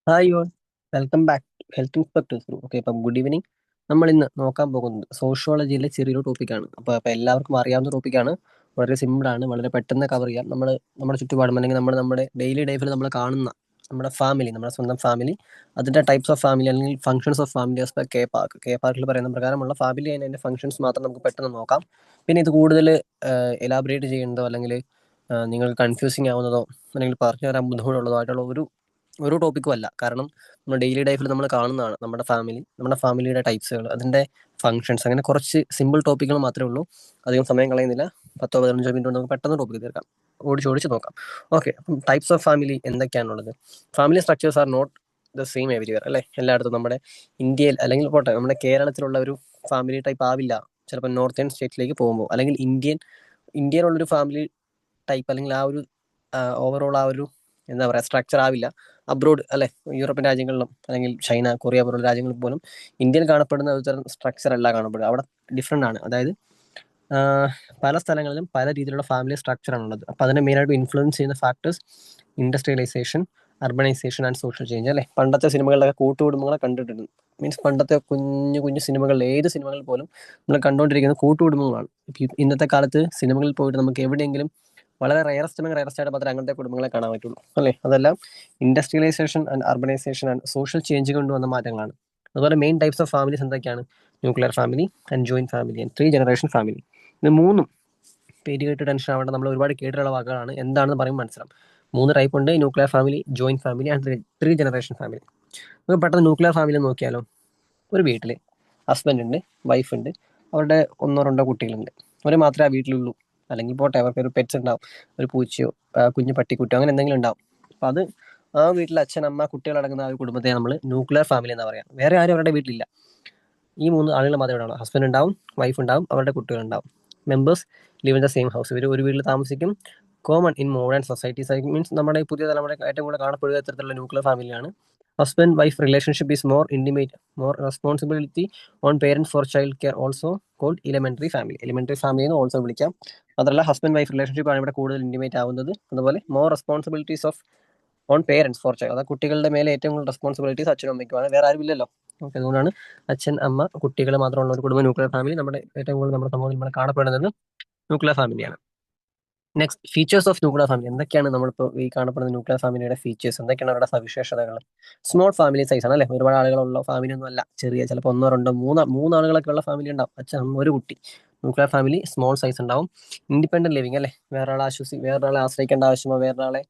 Hi all, welcome back health inspectors. Okay, അപ്പം good evening. നമ്മൾ ഇന്ന് നോക്കാൻ പോകുന്നത് സോഷ്യോളജിയിലെ ചെറിയൊരു ടോപ്പിക്കാണ്. അപ്പോൾ എല്ലാവർക്കും അറിയാവുന്ന ടോപ്പിക്കാണ്. വളരെ സിമ്പിളാണ്, വളരെ പെട്ടെന്ന് കവർ ചെയ്യാം. നമ്മുടെ ചുറ്റുപാടും അല്ലെങ്കിൽ നമ്മുടെ ഡെയിലി ലൈഫിൽ നമ്മൾ കാണുന്ന നമ്മുടെ ഫാമിലി, നമ്മുടെ സ്വന്തം ഫാമിലി, അതിൻ്റെ ടൈപ്സ് ഓഫ് ഫാമിലി അല്ലെങ്കിൽ functions of family as per K പാർക്കിൽ പറയുന്ന പ്രകാരമുള്ള ഫാമിലി അതിൻ്റെ ഫംഗ്ഷൻസ് മാത്രം നമുക്ക് പെട്ടെന്ന് നോക്കാം. പിന്നെ ഇത് കൂടുതൽ എലാബറേറ്റ് ചെയ്യേണ്ടതോ അല്ലെങ്കിൽ നിങ്ങൾക്ക് കൺഫ്യൂസിങ് ആവുന്നതോ അല്ലെങ്കിൽ പറഞ്ഞു തരാൻ ബുദ്ധിമുട്ടുള്ളതോ ആയിട്ടുള്ള ഒരു ടോപ്പിക്കും അല്ല. കാരണം നമ്മുടെ ഡെയിലി ലൈഫിൽ നമ്മൾ കാണുന്നതാണ് നമ്മുടെ ഫാമിലിയുടെ ടൈപ്സുകൾ, അതിൻ്റെ ഫങ്ഷൻസ്, അങ്ങനെ കുറച്ച് സിമ്പിൾ ടോപ്പിക്കുകൾ മാത്രമേ ഉള്ളൂ. അധികം സമയം കളയുന്നില്ല. 10-15 മിനിറ്റ് കൊണ്ട് നമുക്ക് പെട്ടെന്ന് ടോപ്പിക്ക് തീർക്കാം. ഓടിച്ച് നോക്കാം. ഓക്കെ, അപ്പം ടൈപ്സ് ഓഫ് ഫാമിലി എന്തൊക്കെയാണുള്ളത്? Family structures are not the same everywhere, അല്ലേ? എല്ലായിടത്തും നമ്മുടെ ഇന്ത്യയിൽ അല്ലെങ്കിൽ പോട്ടെ നമ്മുടെ കേരളത്തിലുള്ള ഒരു ഫാമിലി ടൈപ്പ് ആവില്ല ചിലപ്പോൾ നോർത്തേൺ സ്റ്റേറ്റിലേക്ക് പോകുമ്പോൾ. അല്ലെങ്കിൽ ഇന്ത്യയിലുള്ളൊരു ഫാമിലി ടൈപ്പ് അല്ലെങ്കിൽ ആ ഒരു ഓവറോൾ ആ ഒരു എന്താ പറയുക സ്ട്രക്ചർ ആവില്ല അബ്രോഡ്, അല്ലെ? യൂറോപ്യൻ രാജ്യങ്ങളിലും അല്ലെങ്കിൽ ചൈന, കൊറിയ പോലുള്ള രാജ്യങ്ങളിൽ പോലും ഇന്ത്യയിൽ കാണപ്പെടുന്ന ഒരു തരം സ്ട്രക്ചർ അല്ല കാണപ്പെടുക. അവിടെ ഡിഫറെൻ്റ് ആണ്. അതായത് പല സ്ഥലങ്ങളിലും പല രീതിയിലുള്ള ഫാമിലി സ്ട്രക്ചറാണ് ഉള്ളത്. അപ്പോൾ അതിനെ മെയിനായിട്ട് ഇൻഫ്ലുവൻസ് ചെയ്യുന്ന factors industrialisation, urbanisation and social change, അല്ലേ? പണ്ടത്തെ സിനിമകളിലൊക്കെ കൂട്ടുകുടുംബങ്ങളെ കണ്ടിട്ടുണ്ട്. മീൻസ് പണ്ടത്തെ കുഞ്ഞു കുഞ്ഞു സിനിമകളിൽ, ഏത് സിനിമകളിൽ പോലും നമ്മൾ കണ്ടുകൊണ്ടിരിക്കുന്നത് കൂട്ടുകുടുംബങ്ങളാണ്. ഇന്നത്തെ കാലത്ത് സിനിമകളിൽ പോയിട്ട് നമുക്ക് എവിടെയെങ്കിലും വളരെ റയറസ്റ്റ് ആയിട്ട് മാത്രമേ അങ്ങനത്തെ കുടുംബങ്ങളെ കാണാൻ പറ്റുള്ളൂ, അല്ലേ? അതെല്ലാം industrialisation and urbanisation and social change കൊണ്ടുവന്ന മാറ്റങ്ങളാണ്. അതുപോലെ മെയിൻ ടൈപ്സ് ഓഫ് ഫാമിലീസ് എന്തൊക്കെയാണ്? Nuclear family and joint family and 3 generation family. ഇത് മൂന്നും പേര് കേട്ട് ടെൻഷൻ ആവേണ്ട, നമ്മൾ ഒരുപാട് കേട്ടിട്ടുള്ള വാക്കുകളാണ്. എന്താണെന്ന് പറയുമ്പോൾ മനസ്സിലാവും. 3 ടൈപ്പ് ഉണ്ട്: nuclear family, joint family and 3 generation family. നമുക്ക് പെട്ടെന്ന് ന്യൂക്ലിയർ ഫാമിലി നോക്കിയാലോ? ഒരു വീട്ടിൽ ഹസ്ബൻഡ് ഉണ്ട്, വൈഫ് ഉണ്ട്, അവരുടെ 1-2 കുട്ടികളുണ്ട്. അവർ മാത്രമേ ആ വീട്ടിലുള്ളൂ. അല്ലെങ്കിൽ പോട്ടെ, അവർക്ക് ഒരു പെറ്റ്സ് ഉണ്ടാവും, ഒരു പൂച്ചയോ കുഞ്ഞു പട്ടിക്കുട്ടിയോ, അങ്ങനെ എന്തെങ്കിലും ഉണ്ടാവും. അപ്പം അത് ആ വീട്ടിൽ അച്ഛൻ, അമ്മ, കുട്ടികൾ അടങ്ങുന്ന ആ ഒരു കുടുംബത്തെ നമ്മൾ ന്യൂക്ലിയർ ഫാമിലി എന്ന് പറയാം. വേറെ ആരും അവരുടെ വീട്ടിലില്ല. ഈ 3 ആളുകൾ മാത്രമേ ഉണ്ടാവും. ഹസ്ബൻഡ് ഉണ്ടാവും, വൈഫ് ഉണ്ടാവും, അവരുടെ കുട്ടികളുണ്ടാവും. Members live in the same house. ഇവർ ഒരു വീട്ടിൽ താമസിക്കും. Common in modern societies, means നമ്മുടെ ഈ പുതിയ തലമുറ ഏറ്റവും കൂടുതൽ കാണപ്പെടുക ഇത്തരത്തിലുള്ള ന്യൂക്ലിയർ ഫാമിലിയാണ്. Husband wife relationship is more intimate, more responsibility on parents for child care, also called elementary family എന്ന് ഓൾസോ വിളിക്കാം. മാത്രമല്ല ഹസ്ബൻഡ് വൈഫ് റിലേഷൻഷിപ്പ് ആണ് ഇവിടെ കൂടുതൽ ഇൻറ്റിമേറ്റ് ആവുന്നത്. അതുപോലെ more responsibilities of on parents for child, അതായത് കുട്ടികളുടെ മേലെ ഏറ്റവും കൂടുതൽ റെസ്പോൺസിബിലിറ്റീസ് അച്ഛനും അമ്മയ്ക്കുമാണ്. വേറെ ആരും ഇല്ലല്ലോ. ഓക്കെ, അതുകൊണ്ടാണ് അച്ഛൻ, അമ്മ, കുട്ടികൾ മാത്രമുള്ള ഒരു കുടുംബം ന്യൂക്ലിയർ ഫാമിലി നമ്മുടെ ഏറ്റവും കൂടുതൽ നമ്മുടെ സമൂഹത്തിൽ നമ്മൾ കാണപ്പെടുന്നത് ന്യൂക്ലിയർ ഫാമിലിയാണ്. Next, features of nuclear family. എന്തൊക്കെയാണ് നമ്മളിപ്പോൾ ഈ കാണപ്പെടുന്ന ന്യൂക്ലിയർ ഫാമിലിയുടെ ഫീച്ചേഴ്സ്? എന്തൊക്കെയാണ് അവരുടെ സവിശേഷതകൾ? സ്മോൾ ഫാമിലി സൈസ് ആണ്, അല്ലേ? ഒരുപാട് ആളുകളുള്ള ഫാമിലി ഒന്നും അല്ല. ചെറിയ, ചിലപ്പോൾ 1, 2, 3 ആളുകളൊക്കെ ഉള്ള ഫാമിലി ഉണ്ടാവും. അച്ഛൻ, അമ്മ, ഒരു കുട്ടി. ന്യൂക്ലിയർ ഫാമിലി സ്മോൾ സൈസ് ഉണ്ടാവും. ഇൻഡിപെൻഡന്റ് ലിവിങ്, അല്ലേ? വേറൊരാളെ ആശ്രയിക്കേണ്ട ആവശ്യമോ വേറൊരാളെ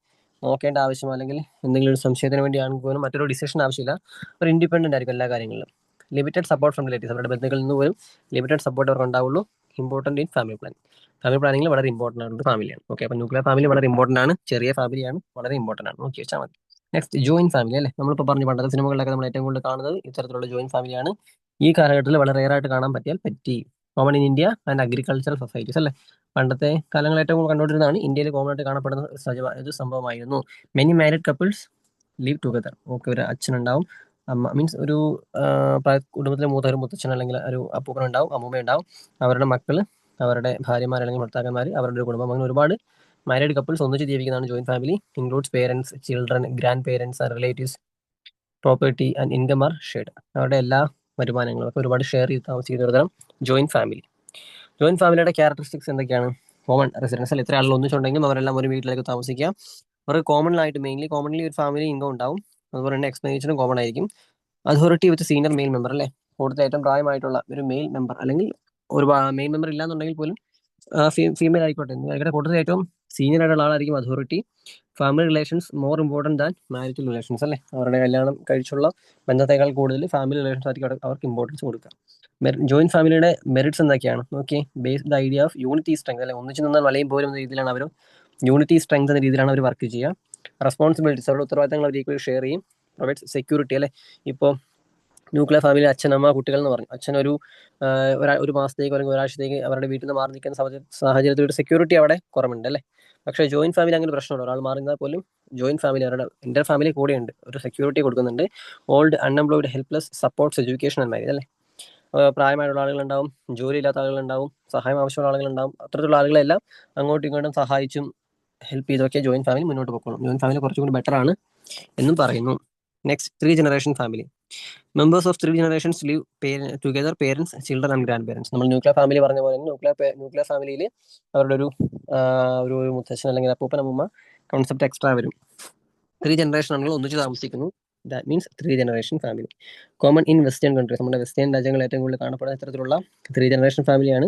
നോക്കേണ്ട ആവശ്യമോ അല്ലെങ്കിൽ എന്തെങ്കിലും ഒരു സംശയത്തിന് വേണ്ടിയാണെങ്കിൽ പോലും മറ്റൊരു ഡിസിഷൻ ആവശ്യമില്ല. ഒരു ഇൻഡിപെൻഡന്റ് ആയിരിക്കും എല്ലാ കാര്യങ്ങളിലും. ലിമിറ്റഡ് സപ്പോർട്ട് ഫ്രം റിലേറ്റീവ്സ്, അവരുടെ ബന്ധുക്കളിൽ നിന്ന് പോലും ലിമിറ്റഡ് സപ്പോർട്ട് അവർക്ക് ഉണ്ടാവുള്ളൂ. ഇമ്പോർട്ടൻറ്റ് ഇൻ ഫാമിലി പ്ലാനിങ്ങിൽ വളരെ ഇമ്പോർട്ടൻ്റ് ആയിട്ടുള്ള ഫാമിലിയാണ്. ഓക്കെ, അപ്പോൾ ന്യൂക്ലിയർ ഫാമിലി വളരെ ഇമ്പോർട്ടൻ്റ് ആണ്. ചെറിയ ഫാമിലിയാണ്, വളരെ ഇമ്പോർട്ടൻ്റ് ആണ്. നോക്കി വെച്ചാൽ മതി. നെക്സ്റ്റ്, ജോയിന്റ് ഫാമിലി, അല്ലേ? നമ്മളിപ്പോൾ പറഞ്ഞു, പണ്ടത്തെ സിനിമകളിലൊക്കെ നമ്മൾ ഏറ്റവും കൂടുതൽ കാണുന്നത് ഇത്തരത്തിലുള്ള ജോയിന്റ് ഫാമിലിയാണ്. ഈ കാലഘട്ടത്തിൽ വളരെ റെയർ ആയിട്ട് കാണാൻ പറ്റി. Common in India and agricultural societies, അല്ലേ? പണ്ടത്തെ കാലങ്ങൾ ഏറ്റവും കൂടുതൽ കണ്ടുകൊണ്ടിരുന്നതാണ്. ഇന്ത്യയിൽ കോമൺ ആയിട്ട് കാണപ്പെടുന്ന ഒരു സംഭവമായിരുന്നു. Many married couples live together. Okay, ഒരു അച്ഛനുണ്ടാവും, അമ്മ, മീൻസ് ഒരു കുടുംബത്തിലെ മൂത്ത മുത്തച്ഛൻ അല്ലെങ്കിൽ ഒരു അപ്പൂപ്പൻ ഉണ്ടാവും, അമ്മൂമ്മ ഉണ്ടാവും, അവരുടെ മക്കൾ, അവരുടെ ഭാര്യമാർ അല്ലെങ്കിൽ ഭർത്താക്കന്മാർ, അവരുടെ ഒരു കുടുംബം, അങ്ങനെ ഒരുപാട് മാരീഡ് കപ്പിൾസ് ഒന്നിച്ച് ജീവിക്കുന്നതാണ് joint family. Includes parents, children, grandparents and relatives. Property and income are shared. അവരുടെ എല്ലാ വരുമാനങ്ങളൊക്കെ ഒരുപാട് ഷെയർ ചെയ്ത് താമസിക്കുന്ന ഒരു തരം ജോയിന്റ് ഫാമിലി. ജോയിന്റ് ഫാമിലിയുടെ ക്യാരക്ടറിസ്റ്റിക്സ് എന്തൊക്കെയാണ്? കോമൺ റെസിഡൻസ്, ഇത്ര ആളുകൾ ഒന്നിച്ചുണ്ടെങ്കിലും അവരെല്ലാം ഒരു വീട്ടിലേക്ക് താമസിക്കാം. അവർക്ക് കോമൺലി ഒരു ഫാമിലി ഇൻകം ഉണ്ടാവും. അതുപോലെ തന്നെ എക്സ്പെൻഡിച്ചറും കോമൺ ആയിരിക്കും. അതോറിറ്റി വിത്ത് സീനിയർ മെയിൽ മെമ്പർ, അല്ലേ? കൂടുതൽ ഏറ്റവും പ്രായമായിട്ടുള്ള ഒരു മെയിൽ മെമ്പർ, അല്ലെങ്കിൽ ഒരു മെയിൽ മെമ്പർ ഇല്ലാന്നുണ്ടെങ്കിൽ പോലും ഫീമെയിൽ ആയിക്കോട്ടെ, ആയിക്കോട്ടെ, കൂടുതൽ ഏറ്റവും സീനിയർ ആയിട്ടുള്ള ആളായിരിക്കും authority. Family relations more important than marital relations, അല്ലേ? അവരുടെ കല്യാണം കഴിച്ചുള്ള ബന്ധത്തേക്കാൾ കൂടുതൽ ഫാമിലി റിലേഷൻസ് ആയിരിക്കും അവർക്ക് ഇമ്പോർട്ടൻസ് കൊടുക്കുക. ജോയിന്റ് ഫാമിലിയുടെ മെറിറ്റ്സ് എന്തൊക്കെയാണ്? Okay, based idea of unity strength, അല്ലെ? ഒന്നിച്ച് നിന്നാൽ മലയും പോലും എന്ന രീതിയിലാണ് അവർ യൂണിറ്റി സ്ട്രെങ്ത് എന്ന രീതിയിലാണ് അവർ വർക്ക് ചെയ്യുക. റെസ്പോൺസിബിലിറ്റീസ്, അവരുടെ ഉത്തരവാദിത്തങ്ങൾ അവർ ഈക്വലി ഷെയർ ചെയ്യും. പ്രൊവൈഡ്സ് സെക്യൂരിറ്റി, അല്ലേ? ഇപ്പോൾ ന്യൂക്ലിയർ ഫാമിലി അച്ഛൻ, അമ്മ, കുട്ടികൾ എന്ന് പറഞ്ഞു. അച്ഛൻ ഒരു മാസത്തേക്ക് അല്ലെങ്കിൽ ഒരാഴ്ചത്തേക്ക് അവരുടെ വീട്ടിൽ നിന്ന് മാറി നിൽക്കുന്ന സാഹചര്യത്തിൽ ഒരു സെക്യൂരിറ്റി അവിടെ കുറവുണ്ട്, അല്ലേ? പക്ഷേ ജോയിന്റ് ഫാമിലി അങ്ങനെ പ്രശ്നമുണ്ട്. ഒരാൾ മാറി നിന്നാൽ പോലും ജോയിന്റ് ഫാമിലി, അവരുടെ ഇന്റർ ഫാമിലി കൂടെയുണ്ട്, ഒരു സെക്യൂരിറ്റി കൊടുക്കുന്നുണ്ട്. Old, unemployed, helpless, supports, education and marriage, അല്ലേ? പ്രായമായിട്ടുള്ള ആളുകളുണ്ടാവും, ജോലിയില്ലാത്ത ആളുകളുണ്ടാവും, സഹായം ആവശ്യമുള്ള ആളുകളുണ്ടാവും. അത്തരത്തിലുള്ള ആളുകളെല്ലാം അങ്ങോട്ടും ഇങ്ങോട്ടും സഹായിച്ചും ഹെൽപ്പ് ചെയ്തൊക്കെ ജോയിന്റ് ഫാമിലി മുന്നോട്ട് പോകണം. ജോയിന്റ് ഫാമിലി കുറച്ചും കൂടി ബെറ്റർ ആണ് എന്നും പറയുന്നു. Next 3 generation family. Members of 3 generations live together, parents, children and grand parents. നമ്മൾ ന്യൂക്ലിയർ ഫാമിലി പറഞ്ഞ പോലെ ന്യൂക്ലിയർ ഫാമിലിയിൽ അവരുടെ ഒരു മുത്തച്ഛൻ അല്ലെങ്കിൽ അപ്പൂപ്പൻ അമ്മൂമ്മ കോൺസെപ്റ്റ് എക്സ്ട്രാ വരും. 3 ജനറേഷൻ ആണെങ്കിൽ ഒന്നിച്ച് താമസിക്കുന്നു. That means 3 generation family. Common in western countries, നമ്മുടെ വെസ്റ്റേൺ രാജ്യങ്ങളിൽ ഏറ്റവും കൂടുതൽ കാണപ്പെടുന്ന ഇത്തരത്തിലുള്ള 3 ജനറേഷൻ ഫാമിലിയാണ്.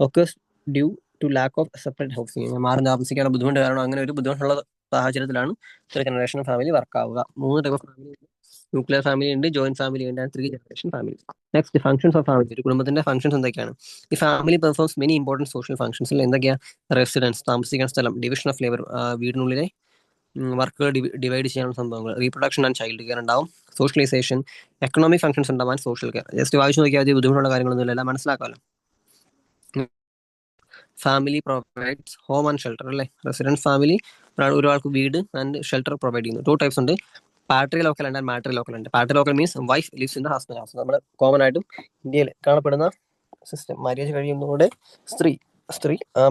Occurs due to lack of separate housing. മാറി താമസിക്കാനുള്ള ബുദ്ധിമുട്ട് കാരണം അങ്ങനെ ഒരു ബുദ്ധിമുട്ടുള്ള സാഹചര്യത്തിലാണ് 3 ജനറേഷൻ ഫാമിലി വർക്ക് ആവുക. 3 type of family: nuclear family ഉണ്ട്, ജോയിന്റ് ഫാമിലി ഉണ്ട്, and 3 generation family. Next functions of family. ഒരു കുടുംബത്തിന്റെ ഫംഗ്ഷൻസ് എന്തൊക്കെയാണ്? ഈ family performs many important social ഫംഗ്ഷൻസിൽ എന്തൊക്കെയാ? റെസിഡൻസ്, താമസിക്കുന്ന സ്ഥലം; ഡിവിഷൻ ഓഫ് ലേബർ, വീടിനുള്ളിലെ വർക്കുകൾ ഡിവൈഡ് ചെയ്യാനുള്ള സംഭവങ്ങൾ; റീപ്രൊഡക്ഷൻ ആൻഡ് ചൈൽഡ് കെയർ ഉണ്ടാവും; സോഷ്യലൈസേഷൻ; എക്കണോമിക് ഫംഗ്ഷൻസ് ഉണ്ടാവാൻ; സോഷ്യൽ കെയർ. ജസ്റ്റ് വായിച്ചു നോക്കിയാൽ മതി, ബുദ്ധിമുട്ടുള്ള കാര്യങ്ങളൊന്നുമില്ല, എല്ലാം മനസ്സിലാക്കാമല്ലോ. Family provides home and shelter അല്ലേ? റെസിഡൻസ് ഫാമിലി ഒരാൾക്ക് വീട് ആൻഡ് ഷെൽട്ടർ പ്രൊവൈഡ് ചെയ്യുന്നു. 2 ടൈപ്സ് ഉണ്ട്: patrilocal and matrilocal ഉണ്ട്. Patrilocal means wife lives in the husband house. നമ്മൾ കോമൺ ആയിട്ടും ഇന്ത്യയിൽ കാണപ്പെടുന്ന സിസ്റ്റം. മാര്യേജ് കഴിയുന്നതോടെ സ്ത്രീ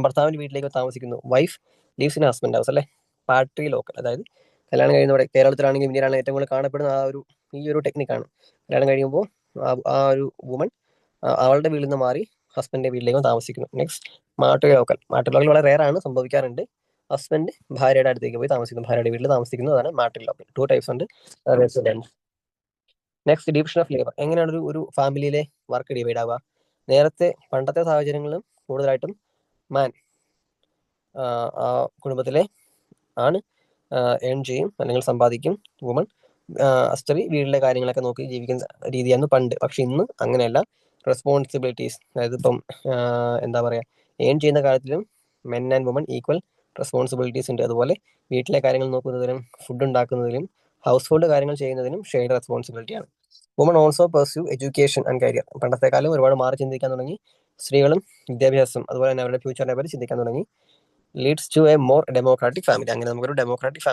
ഭർത്താവിന്റെ വീട്ടിലേക്ക് താമസിക്കുന്നു. Wife lives in husband house അല്ലേ? പാട്രി ലോക്കൽ, അതായത് കല്യാണം കഴിയുന്നതോടെ കേരളത്തിലാണെങ്കിൽ ഇന്ത്യയിലാണെങ്കിൽ ഏറ്റവും കൂടുതൽ കാണപ്പെടുന്ന ഈ ഒരു ടെക്നിക്കാണ്. കല്യാണം കഴിയുമ്പോൾ ആ ഒരു വുമൺ അവളുടെ വീട്ടിൽ നിന്ന് മാറി ഹസ്ബൻഡിന്റെ വീട്ടിലേക്കും താമസിക്കുന്നു. Next matrilocal. Matrilocal വളരെ റെയർ ആണ്, സംഭവിക്കാറുണ്ട്. ഹസ്ബൻഡ് ഭാര്യയുടെ അടുത്തേക്ക് പോയി താമസിക്കുന്നു, ഭാര്യയുടെ വീട്ടിൽ താമസിക്കുന്നു. അതാണ് മാട്രി ലോക്കൽ. 2 ടൈപ്സ് ഉണ്ട്. Next division of labour. എങ്ങനെയാണ് ഒരു ഫാമിലിയിലെ വർക്ക് ഡിവൈഡ് ആവുക? നേരത്തെ പണ്ടത്തെ സാഹചര്യങ്ങളിലും കൂടുതലായിട്ടും മാൻ ആ കുടുംബത്തിലെ ആണ് ഏൺ ചെയ്യും അല്ലെങ്കിൽ സമ്പാദിക്കും. വുമൺ സ്ത്രീ വീട്ടിലെ കാര്യങ്ങളൊക്കെ നോക്കി ജീവിക്കുന്ന രീതിയാണ് പണ്ട്. പക്ഷെ ഇന്ന് അങ്ങനെയല്ല. റെസ്പോൺസിബിലിറ്റീസ്, അതായത് ഇപ്പം എന്താ പറയുക, ഏൺ ചെയ്യുന്ന കാര്യത്തിലും men and woman equal responsibilities ഉണ്ട്. അതുപോലെ വീട്ടിലെ കാര്യങ്ങൾ നോക്കുന്നതിലും ഫുഡ് ഉണ്ടാക്കുന്നതിലും ഹൗസ് ഹോൾഡ് കാര്യങ്ങൾ ചെയ്യുന്നതിനും ഷെയർഡ് റെസ്പോൺസിബിലിറ്റിയാണ്. Woman also pursue education and career. പണ്ടത്തെ കാലം ഒരുപാട് മാറി ചിന്തിക്കാൻ തുടങ്ങി. സ്ത്രീകളും വിദ്യാഭ്യാസം അതുപോലെ തന്നെ അവരുടെ ഫ്യൂച്ചറിനെ പറ്റി ചിന്തിക്കാൻ തുടങ്ങി. Leads to a more democratic family. അങ്ങനെ നമുക്കൊരു ഡെമോക്രാറ്റിക്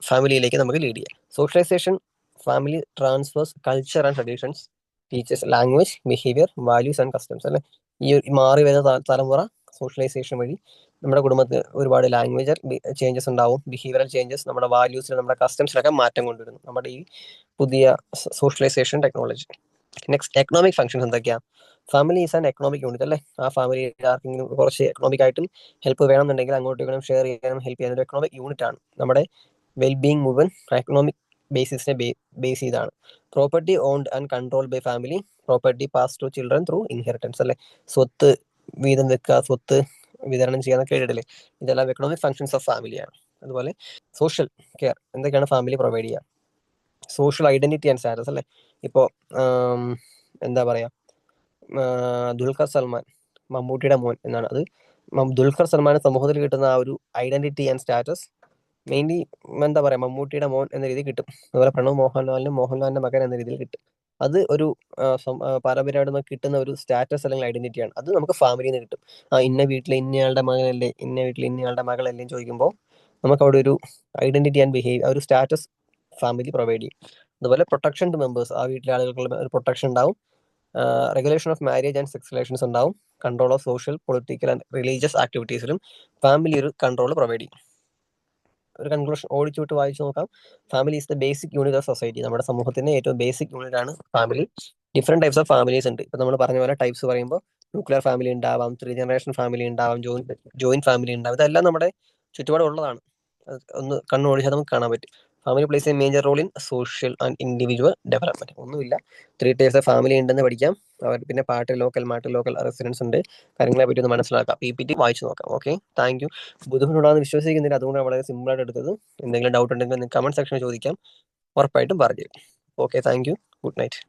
ഫാമിലിയിലേക്ക് നമുക്ക് ലീഡ് ചെയ്യാം. Socialisation. Family transfers culture and traditions, teaches language, behaviour, values and customs അല്ലെ? ഈ മാറി വരുന്ന തലമുറ സോഷ്യലൈസേഷൻ വഴി നമ്മുടെ കുടുംബത്തിൽ ഒരുപാട് ലാംഗ്വേജ് ചേഞ്ചസ് ഉണ്ടാവും, ബിഹേവിയറൽ ചേഞ്ചസ്, നമ്മുടെ വാല്യൂസിൽ, നമ്മുടെ കസ്റ്റംസിലൊക്കെ മാറ്റം കൊണ്ടുവരുന്നു നമ്മുടെ ഈ പുതിയ socialisation technology. Next economic functions എന്തൊക്കെയാ? Family is and economic unit അല്ലേ? ആ ഫാമിലിയിൽ ആർക്കെങ്കിലും കുറച്ച് എക്കണോമിക് ആയിട്ടും ഹെൽപ്പ് വേണമെന്നുണ്ടെങ്കിൽ അങ്ങോട്ടും ഇങ്ങോട്ടും ഷെയർ ചെയ്യാനും ഹെൽപ്പ് ചെയ്യാനും ഒരു എക്കണോമിക് യൂണിറ്റ് ആണ്. നമ്മുടെ വെൽബീങ് മുഴുവൻ എക്കണോമിക് ബേസിസിനെ ബേസ് ചെയ്താണ്. Property owned and control by family. Property pass to children through inheritance അല്ലേ? സ്വത്ത് വീതം വെക്കുക, സ്വത്ത് വിതരണം ചെയ്യാന്ന് കേട്ടിട്ടില്ലേ? ഇതെല്ലാം എക്കണോമിക് ഫംഗ്ഷൻസ് ഓഫ് ഫാമിലിയാണ്. അതുപോലെ സോഷ്യൽ കെയർ എന്തൊക്കെയാണ് ഫാമിലി പ്രൊവൈഡ് ചെയ്യുക? സോഷ്യൽ ഐഡന്റിറ്റി ആൻഡ് സ്റ്റാറ്റസ് അല്ലേ? ഇപ്പോൾ എന്താ പറയുക, ദുൽഖർ സൽമാൻ മമ്മൂട്ടിയുടെ മോൻ എന്നാണ്. അത് ദുൽഖർ സൽമാൻ സമൂഹത്തിൽ കിട്ടുന്ന ആ ഒരു ഐഡന്റിറ്റി ആൻഡ് സ്റ്റാറ്റസ് മെയിൻലി എന്താ പറയുക, മമ്മൂട്ടിയുടെ മോൻ എന്ന രീതിയിൽ കിട്ടും. അതുപോലെ പ്രണവ് മോഹൻലാലിന്റെ മകൻ എന്ന രീതിയിൽ കിട്ടും. അത് ഒരു പാരമ്പര്യമായിട്ട് നമുക്ക് കിട്ടുന്ന ഒരു സ്റ്റാറ്റസ് അല്ലെങ്കിൽ ഐഡന്റിറ്റിയാണ്. അത് നമുക്ക് ഫാമിലിയിൽ നിന്ന് കിട്ടും. ഇന്ന വീട്ടിലെ ഇന്നയാളുടെ മകനല്ലേ, ഇന്ന വീട്ടിലെ ഇന്നയാളുടെ മകളല്ലേ ചോദിക്കുമ്പോൾ നമുക്ക് അവിടെ ഒരു ഐഡന്റിറ്റി ആൻഡ് ബിഹേവിയർ, ഒരു സ്റ്റാറ്റസ് ഫാമിലി പ്രൊവൈഡ് ചെയ്യും. അതുപോലെ പ്രൊട്ടക്ഷൻ ടു മെമ്പേഴ്സ്. ആ വീട്ടിലെ ആളുകൾക്കുള്ള ഒരു പ്രൊട്ടക്ഷൻ ഉണ്ടാവും. Regulation of marriage and sex relations ഉണ്ടാവും. Control of social, political and religious ആക്ടിവിറ്റീസിലും ഫാമിലി ഒരു കൺട്രോൾ പ്രൊവൈഡ് ചെയ്യും. ഒരു കൺക്ലൂഷൻ ഓടിച്ചുവിട്ട് വായിച്ചു നോക്കാം. Family is the basic unit of society. നമ്മുടെ സമൂഹത്തിന്റെ ഏറ്റവും ബേസിക് യൂണിറ്റ് ആണ് family. Different types of families ഉണ്ട്. ഇപ്പൊ നമ്മൾ പറഞ്ഞ പോലെ ടൈപ്സ് പറയുമ്പോൾ ന്യൂക്ലിയർ ഫാമിലി ഉണ്ടാവാം, 3 ജനറേഷൻ ഫാമിലി ഉണ്ടാവാം, ജോയിന്റ് ഫാമിലി ഉണ്ടാവും. ഇതെല്ലാം നമ്മുടെ ചുറ്റുപാട് ഉള്ളതാണ്. ഒന്ന് കണ്ണോടിച്ചാൽ നമുക്ക് കാണാൻ പറ്റും. Family plays a major role in social and individual development. ഒന്നുമില്ല, 3 ടൈപ്സ് ഓഫ് ഫാമിലി ഉണ്ടെന്ന് പഠിക്കാം. അവർ പിന്നെ മാട്രി ലോക്കൽ റെസിഡൻസ് ഉണ്ട്. കാര്യങ്ങളെ പറ്റി ഒന്ന് മനസ്സിലാക്കാം. PPT വായിച്ചു നോക്കാം. Okay, thank you. ബുദ്ധിമുട്ടുണ്ടാകുന്ന വിശ്വസിക്കുന്നില്ല, അതുകൊണ്ടാണ് വളരെ സിമ്പിൾ ആയിട്ട് എടുത്തത്. എന്തെങ്കിലും ഡൗട്ട് ഉണ്ടെങ്കിൽ കമന്റ് സെക്ഷനിൽ ചോദിക്കാം, ഉറപ്പായിട്ടും പറഞ്ഞു തരും. Okay, thank you. Good night.